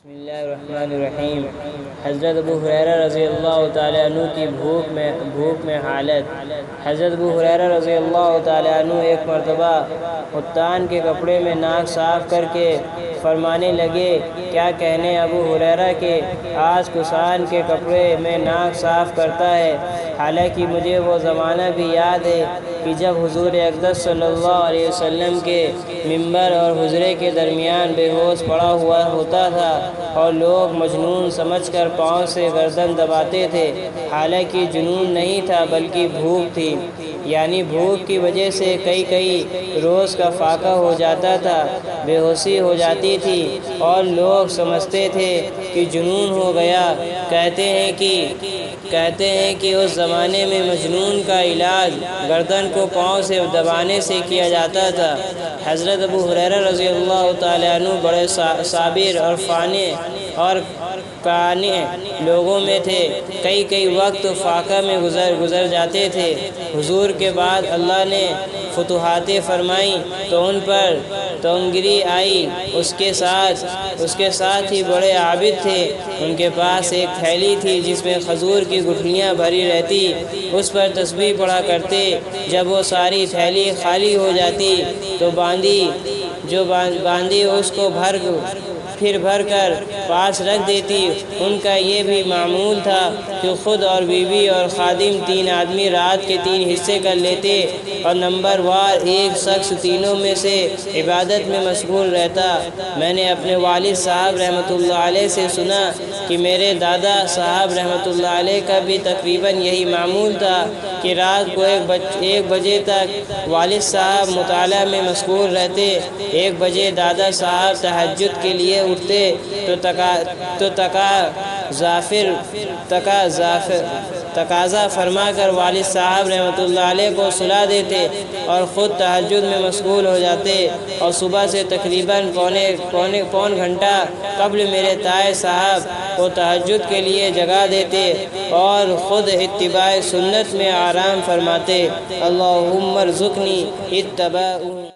بسم اللہ الرحمن الرحیم۔ حضرت ابو ہریرہ رضی اللہ تعالیٰ عنہ کی بھوک میں حالت۔ حضرت ابو ہریرہ رضی اللہ تعالیٰ عنہ ایک مرتبہ قطان کے کپڑے میں ناک صاف کر کے فرمانے لگے، کیا کہنے ابو ہریرہ کہ آج کسان کے کپڑے میں ناک صاف کرتا ہے، حالانکہ مجھے وہ زمانہ بھی یاد ہے کہ جب حضور اقدس صلی اللہ علیہ وسلم کے ممبر اور حجرے کے درمیان بے ہوش پڑا ہوا ہوتا تھا اور لوگ مجنون سمجھ کر پاؤں سے گردن دباتے تھے، حالانکہ جنون نہیں تھا بلکہ بھوک تھی، یعنی بھوک کی وجہ سے کئی روز کا فاقہ ہو جاتا تھا، بے ہوشی ہو جاتی تھی اور لوگ سمجھتے تھے کہ جنون ہو گیا۔ کہتے ہیں کہ اس زمانے میں مجنون کا علاج گردن کو پاؤں سے دبانے سے کیا جاتا تھا۔ حضرت ابو ہریرہ رضی اللہ تعالیٰ عنہ بڑے صابر اور فانے اور قانع لوگوں میں تھے، کئی وقت فاقہ میں گزر جاتے تھے۔ حضور کے بعد اللہ نے فتوحاتیں فرمائیں تو ان پر تونگری آئی، اس کے ساتھ ہی بڑے عابد تھے، ان کے پاس ایک تھیلی تھی جس میں کھجور کی گٹھلیاں بھری رہتی، اس پر تسبیح پڑھا کرتے، جب وہ ساری تھیلی خالی ہو جاتی تو باندھی اس کو بھر کر پاس رکھ دیتی۔ ان کا یہ بھی معمول تھا کہ خود اور بیوی اور خادم 3 آدمی رات کے 3 حصے کر لیتے اور نمبر وار ایک شخص تینوں میں سے عبادت میں مشغول رہتا۔ میں نے اپنے والد صاحب رحمۃ اللہ علیہ سے سنا کہ میرے دادا صاحب رحمۃ اللہ علیہ کا بھی تقریباً یہی معمول تھا کہ رات کو 1 بجے تک والد صاحب مطالعہ میں مشغول رہتے، 1 بجے دادا صاحب تہجد کے لیے اٹھتے تو تقاضا فرما کر والد صاحب رحمۃ اللہ علیہ کو سلا دیتے اور خود تہجد میں مشغول ہو جاتے، اور صبح سے تقریباً پون گھنٹہ قبل میرے تائے صاحب کو تہجد کے لیے جگا دیتے اور خود اتباع سنت میں آرام فرماتے۔ اللہم ارزقنی اتباعہ۔